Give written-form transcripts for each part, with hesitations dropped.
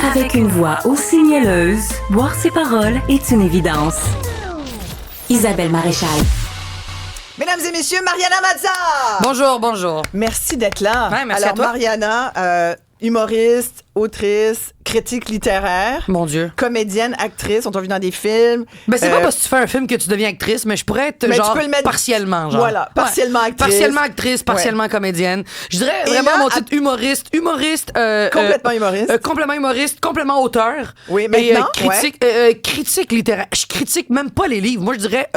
Avec une voix aussi mielleuse, boire ses paroles est une évidence. Isabelle Maréchal. Mesdames et messieurs, Mariana Mazza! Bonjour. Merci d'être là. Ouais, merci Alors, à toi. Mariana, humoriste, autrice, critique littéraire. Mon Dieu. Comédienne, actrice, on t'a vu dans des films. Ben, c'est pas parce que tu fais un film que tu deviens actrice, mais je pourrais être Mais genre tu peux le mettre- partiellement. Genre. Voilà, partiellement actrice. Partiellement actrice, partiellement comédienne. Je dirais Et vraiment là, mon titre humoriste. Complètement humoriste. Complètement humoriste, complètement auteur. Oui, Et maintenant, critique littéraire. Je critique même pas les livres. Moi, je dirais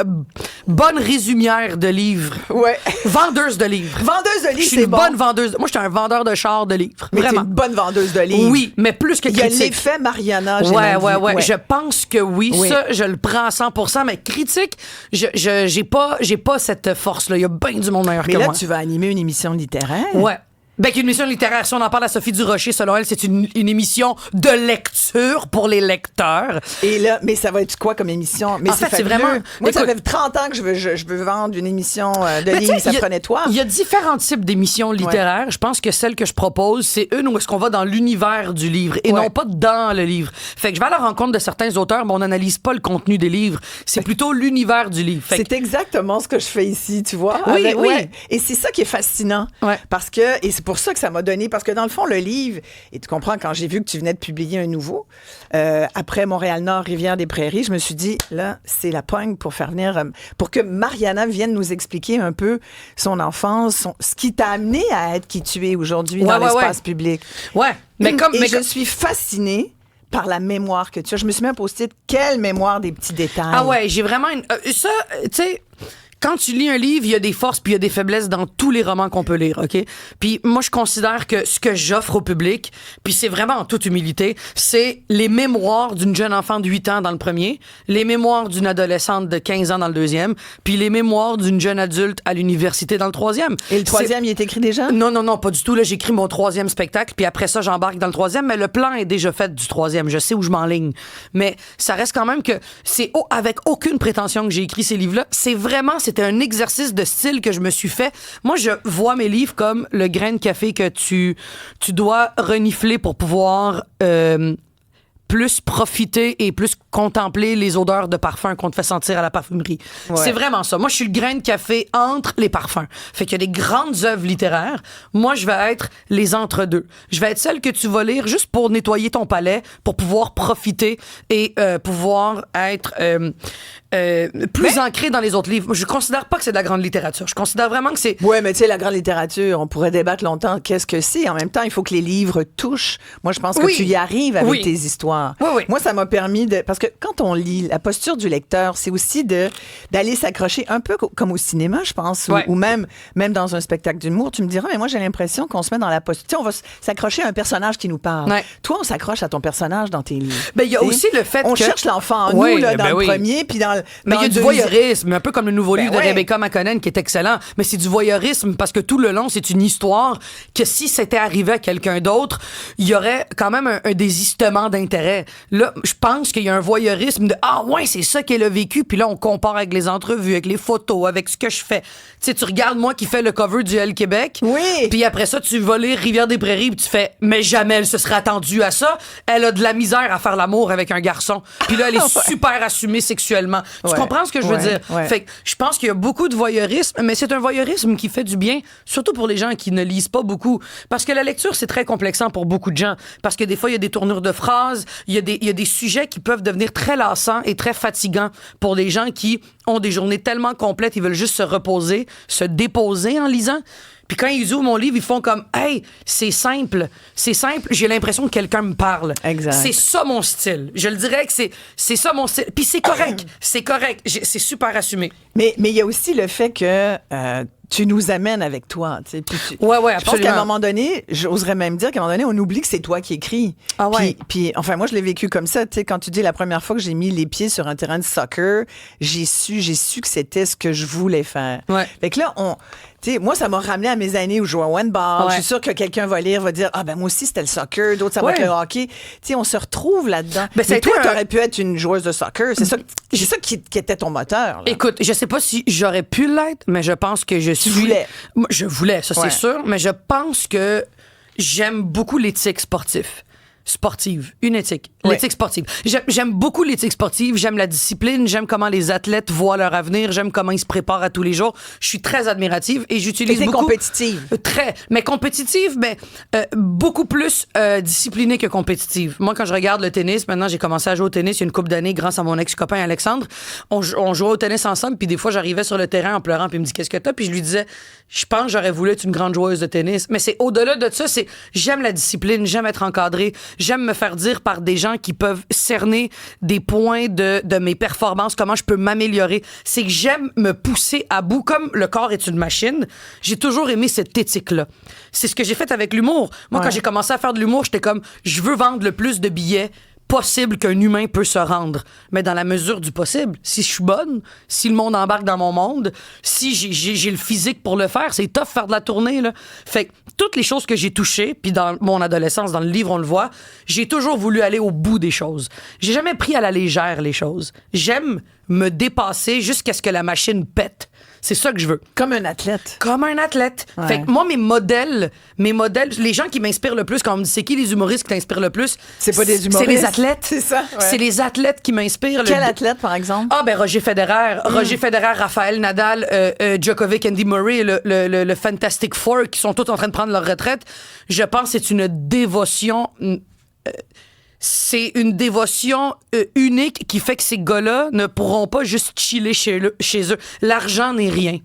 bonne résumière de livres. Ouais. Vendeuse de livres. Vendeuse de Je livres, suis c'est une bon. bonne vendeuse. Moi, je suis un vendeur de chars de livres. Mais t'es Vraiment. une bonne vendeuse de livres. Oui, mais plus que Il y a critique. l'effet Mariana, j'ai Ouais. même dit. Je pense que oui. Oui. Ça, je le prends à 100%. Mais critique, j'ai pas cette force-là. Il y a bien du monde meilleur Mais que là, moi. tu vas animer une émission littéraire. Ouais. Ben, qu'une émission littéraire, si on en parle à Sophie Durocher, selon elle, c'est une émission de lecture pour les lecteurs. Et là, mais ça va être quoi comme émission? Mais En fait, c'est fabuleux. vraiment- Moi, ça Écoute- fait 30 ans que je veux vendre une émission de Mais livres. tu sais, Ça il y a- prenait toi. Il y a différents types d'émissions littéraires. Je pense que celle que je propose, c'est une où est-ce qu'on va dans l'univers du livre et Ouais. non pas dans le livre. Fait que je vais à la rencontre de certains auteurs, mais on n'analyse pas le contenu des livres. C'est plutôt l'univers du livre. Fait que- C'est exactement ce que je fais ici, tu vois. Oui, oui. ouais. Et c'est ça qui est fascinant. Ouais. Parce que, et c'est pour ça que ça m'a donné, parce que dans le fond, le livre, et tu comprends, quand j'ai vu que tu venais de publier un nouveau, après Montréal-Nord, Rivière-des-Prairies, je me suis dit, là, c'est la pogne pour faire venir, pour que Mariana vienne nous expliquer un peu son enfance, ce qui t'a amené à être qui tu es aujourd'hui dans l'espace public. Ouais. Mais comme, Et mais je suis fascinée par la mémoire que tu as. Je me suis mis à poster quelle mémoire des petits détails. Ah ouais, j'ai vraiment une. Ça, tu sais. Quand tu lis un livre, il y a des forces puis il y a des faiblesses dans tous les romans qu'on peut lire, OK? Puis moi, je considère que ce que j'offre au public, puis c'est vraiment en toute humilité, c'est les mémoires d'une jeune enfant de 8 ans dans le premier, les mémoires d'une adolescente de 15 ans dans le deuxième, puis les mémoires d'une jeune adulte à l'université dans le troisième. Et le troisième, il est écrit déjà? Non, pas du tout. Là, j'écris mon troisième spectacle, puis après ça, j'embarque dans le troisième, mais le plan est déjà fait du troisième. Je sais où je m'enligne. Mais ça reste quand même que c'est avec aucune prétention que j'ai écrit ces livres-là. C'était un exercice de style que je me suis fait. Moi, je vois mes livres comme le grain de café que tu dois renifler pour pouvoir plus profiter et plus contempler les odeurs de parfum qu'on te fait sentir à la parfumerie. Ouais. C'est vraiment ça. Moi, je suis le grain de café entre les parfums. Fait qu'il y a des grandes œuvres littéraires. Moi, je vais être les entre-deux. Je vais être celle que tu vas lire juste pour nettoyer ton palais, pour pouvoir profiter et pouvoir être plus ancré dans les autres livres. Moi, je considère pas que c'est de la grande littérature. Je considère vraiment que c'est... Ouais, mais tu sais, la grande littérature, on pourrait débattre longtemps qu'est-ce que c'est. En même temps, il faut que les livres touchent. Moi, je pense que Oui. tu y arrives avec Oui. tes histoires. Oui. Moi, ça m'a permis de... Parce que quand on lit, la posture du lecteur, c'est aussi d'aller s'accrocher un peu comme au cinéma, je pense, Ouais. ou même dans un spectacle d'humour. Tu me diras, mais moi, j'ai l'impression qu'on se met dans la posture... Tu sais, on va s'accrocher à un personnage qui nous parle. Ouais. Toi, on s'accroche à ton personnage dans tes livres. Ben, il y a Tu sais, aussi le fait on que... cherche l'enfant en Oui, nous, là, ben dans le oui. premier, puis dans le... Mais il y a dans du le voyeurisme, un peu comme le nouveau livre de ouais. Rebecca McConnell qui est excellent, mais c'est du voyeurisme parce que tout le long, c'est une histoire que si c'était arrivé à quelqu'un d'autre, il y aurait quand même un désistement d'intérêt. Là, je pense qu'il y a un voyeurisme de « Ah ouais, c'est ça qu'elle a vécu », puis là, on compare avec les entrevues, avec les photos, avec ce que je fais. Tu sais, tu regardes moi qui fais le cover du L Québec, Oui. puis après ça, tu vas lire Rivière-des-Prairies, puis tu fais « Mais jamais elle se serait attendue à ça. Elle a de la misère à faire l'amour avec un garçon. » Puis là, elle est super assumée sexuellement. Tu Ouais. comprends ce que je veux Ouais. dire? Ouais. Fait que je pense qu'il y a beaucoup de voyeurisme, mais c'est un voyeurisme qui fait du bien, surtout pour les gens qui ne lisent pas beaucoup. Parce que la lecture, c'est très complexant pour beaucoup de gens. Parce que des fois, il y a des tournures de phrases, il y a des sujets qui peuvent devenir très lassants et très fatigants pour des gens qui ont des journées tellement complètes, ils veulent juste se reposer, se déposer en lisant. Puis quand ils ouvrent mon livre, ils font comme « Hey, c'est simple, j'ai l'impression que quelqu'un me parle. » Exact. C'est ça mon style. Je le dirais que c'est ça mon style. Puis c'est correct, c'est super assumé. Mais il y a aussi le fait que tu nous amènes avec toi. Tu sais, puis Ouais, Je pense absolument. qu'à un moment donné, j'oserais même dire qu'à un moment donné, on oublie que c'est toi qui écris. Ah ouais. Puis, enfin, moi, je l'ai vécu comme ça. Tu sais, quand tu dis la première fois que j'ai mis les pieds sur un terrain de soccer, j'ai su que c'était ce que je voulais faire. Ouais. Fait que là, tu sais, moi, ça m'a ramené à mes années où je jouais au handball. Ouais. Je suis sûre que quelqu'un va lire, va dire, ah ben moi aussi, c'était le soccer, d'autres, ça va Ouais. être le hockey. Tu sais, on se retrouve là-dedans. Ben, ça a Mais été toi, un- t'aurais pu être une joueuse de soccer. C'est ça qui était ton moteur. là. Écoute, je sais pas si j'aurais pu l'être, mais je pense que je suis... voulais. Moi, je voulais, ça Ouais. c'est sûr, mais je pense que j'aime beaucoup l'éthique sportive. sportive, une éthique, Ouais. l'éthique sportive. J'aime beaucoup l'éthique sportive, j'aime la discipline, j'aime comment les athlètes voient leur avenir, j'aime comment ils se préparent à tous les jours. Je suis très admirative et j'utilise T'es beaucoup... compétitive. Très, mais compétitive, mais beaucoup plus disciplinée que compétitive. Moi, quand je regarde le tennis, maintenant, j'ai commencé à jouer au tennis il y a une couple d'années grâce à mon ex-copain Alexandre. On jouait au tennis ensemble, puis des fois, j'arrivais sur le terrain en pleurant, puis il me dit « Qu'est-ce que t'as? » Puis je lui disais « Je pense que j'aurais voulu être une grande joueuse de tennis. » Mais c'est au-delà de ça, c'est j'aime la discipline, j'aime être encadré, j'aime me faire dire par des gens qui peuvent cerner des points de mes performances, comment je peux m'améliorer. C'est que j'aime me pousser à bout. Comme le corps est une machine, j'ai toujours aimé cette éthique-là. C'est ce que j'ai fait avec l'humour. Moi, Ouais. quand j'ai commencé à faire de l'humour, j'étais comme, je veux vendre le plus de billets possible qu'un humain peut se rendre. Mais dans la mesure du possible. Si je suis bonne, si le monde embarque dans mon monde, si j'ai le physique pour le faire, c'est tough faire de la tournée, là. Fait que toutes les choses que j'ai touchées, puis dans mon adolescence, dans le livre, on le voit, j'ai toujours voulu aller au bout des choses. J'ai jamais pris à la légère les choses. J'aime me dépasser jusqu'à ce que la machine pète. C'est ça que je veux. Comme un athlète. Comme un athlète. Ouais. Fait que moi, mes modèles, les gens qui m'inspirent le plus, quand on me dit c'est qui les humoristes qui t'inspirent le plus, C'est pas des humoristes. c'est les athlètes. C'est ça, ouais. C'est les athlètes qui m'inspirent. Quel athlète, par exemple? Ah, ben Roger Federer. Roger Federer, Raphaël Nadal, Djokovic, Andy Murray, le Fantastic Four, qui sont tous en train de prendre leur retraite. Je pense que c'est une dévotion... c'est une dévotion unique qui fait que ces gars-là ne pourront pas juste chiller chez eux. L'argent n'est rien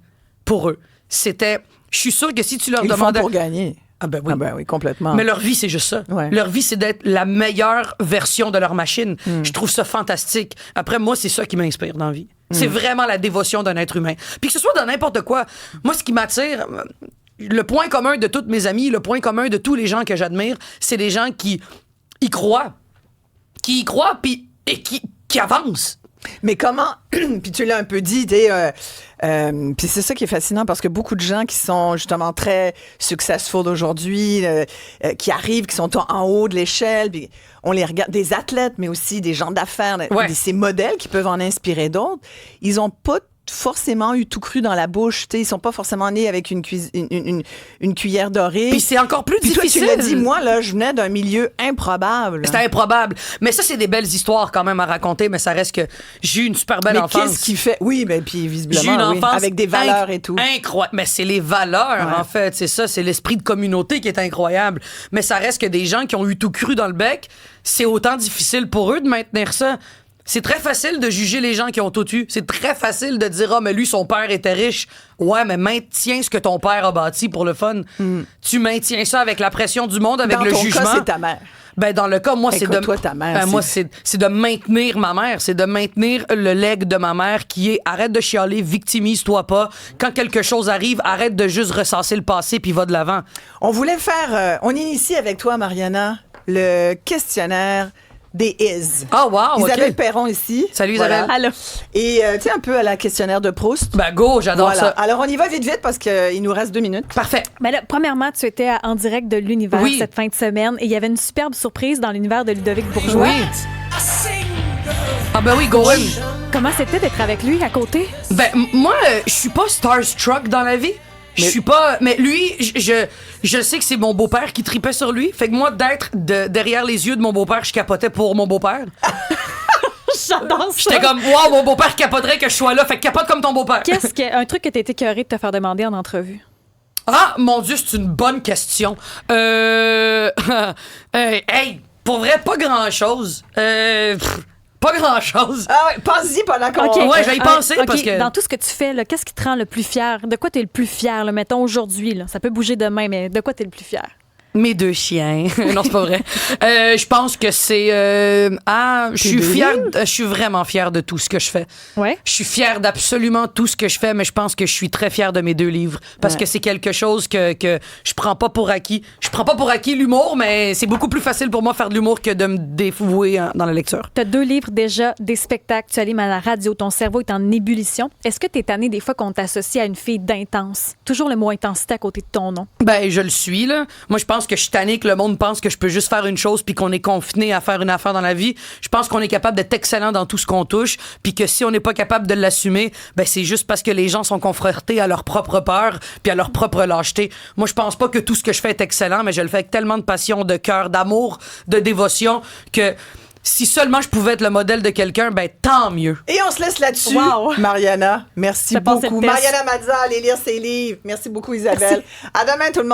pour eux. Je suis sûr que si tu leur Ils le font demandais... pour gagner. Ah ben oui. Ah ben oui, complètement. Mais leur vie, c'est juste ça. Ouais. Leur vie, c'est d'être la meilleure version de leur machine. Je trouve ça fantastique. Après, moi, c'est ça qui m'inspire dans la vie. C'est vraiment la dévotion d'un être humain. Puis que ce soit dans n'importe quoi. Moi, ce qui m'attire... Le point commun de tous mes amis, le point commun de tous les gens que j'admire, c'est des gens qui y croient. Qui y croient, puis qui avancent. Mais comment, puis tu l'as un peu dit, puis c'est ça qui est fascinant parce que beaucoup de gens qui sont justement très successful aujourd'hui, qui arrivent, qui sont en haut de l'échelle, puis on les regarde, des athlètes, mais aussi des gens d'affaires, Ouais. ces modèles qui peuvent en inspirer d'autres, ils ont pas forcément eu tout cru dans la bouche, tu sais, ils sont pas forcément nés avec une cuillère dorée. Puis c'est encore plus Puis toi, difficile. tu l'as dit, moi, là, je venais d'un milieu improbable. C'était improbable. Mais ça, c'est des belles histoires quand même à raconter, mais ça reste que j'ai eu une super belle Mais enfance. qu'est-ce qui fait... Oui, mais puis J'ai eu une visiblement, oui, enfance avec des valeurs et tout. Incroyable. Mais c'est les valeurs, Ouais. en fait. C'est ça, c'est l'esprit de communauté qui est incroyable. Mais ça reste que des gens qui ont eu tout cru dans le bec, c'est autant difficile pour eux de maintenir ça. C'est très facile de juger les gens qui ont tout eu. C'est très facile de dire « Ah, mais lui, son père était riche. » Ouais, mais maintiens ce que ton père a bâti pour le fun. Tu maintiens ça avec la pression du monde, avec Dans le ton jugement. cas, c'est ta mère. Ben, dans le cas, moi, c'est de... Écoute-toi, ta mère, moi, c'est- c'est de maintenir ma mère. C'est de maintenir le legs de ma mère qui est arrête de chialer, victimise-toi pas. Quand quelque chose arrive, arrête de juste ressasser le passé puis va de l'avant. On voulait faire... on initie avec toi, Mariana, le questionnaire des is. Ah, wow, Isabelle OK. Perron ici. Salut, Isabelle. Allô. Et tu sais, un peu à la questionnaire de Proust. Ben, go, j'adore Voilà. ça. Alors, on y va vite parce qu'il nous reste 2 minutes. Parfait. Ben là, premièrement, tu étais en direct de l'univers Oui. cette fin de semaine et il y avait une superbe surprise dans l'univers de Ludovic Bourgeois. Oui. Ah, ben oui, go in. Comment c'était d'être avec lui à côté? Ben, moi, je suis pas starstruck dans la vie. Je suis pas. Mais lui, je sais que c'est mon beau-père qui tripait sur lui. Fait que moi, d'être derrière les yeux de mon beau-père, je capotais pour mon beau-père. J'adore ça. J'étais comme, wow, mon beau-père capoterait que je sois là. Fait que capote comme ton beau-père. Un truc que t'as été écœuré de te faire demander en entrevue? Ah, mon Dieu, c'est une bonne question. Hey, pour vrai, pas grand-chose. Pas grand-chose. Ah ouais, pense-y pendant qu'on... OK. Ouais, je vais y penser OK, parce que... Dans tout ce que tu fais, là, qu'est-ce qui te rend le plus fier? De quoi t'es le plus fier, là, mettons, aujourd'hui? Là? Ça peut bouger demain, mais de quoi t'es le plus fier? Mes 2 chiens. Non, c'est pas vrai. Je pense que c'est... je suis fière... Je suis vraiment fière de tout ce que je fais. Ouais. Je suis fière d'absolument tout ce que je fais, mais je pense que je suis très fière de mes 2 livres. Parce que c'est quelque chose que je prends pas pour acquis. Je prends pas pour acquis l'humour, mais c'est beaucoup plus facile pour moi faire de l'humour que de me dévouer dans la lecture. T'as 2 livres déjà, des spectacles, tu animes à la radio, ton cerveau est en ébullition. Est-ce que t'es tanné des fois qu'on t'associe à une fille d'intense? Toujours le mot intensité à côté de ton nom. Ben, je le suis, là. Moi, je pense pense que je suis tannée que le monde pense que je peux juste faire une chose puis qu'on est confiné à faire une affaire dans la vie. Je pense qu'on est capable d'être excellent dans tout ce qu'on touche puis que si on n'est pas capable de l'assumer, ben c'est juste parce que les gens sont confrontés à leur propre peur puis à leur propre lâcheté. Moi, je pense pas que tout ce que je fais est excellent, mais je le fais avec tellement de passion, de cœur, d'amour, de dévotion que si seulement je pouvais être le modèle de quelqu'un, ben tant mieux. Et on se laisse là-dessus. Wow. Mariana, merci Ça passe le beaucoup. test. Mariana Mazza, allez lire ses livres. Merci beaucoup, Isabelle. Merci. À demain, tout le monde.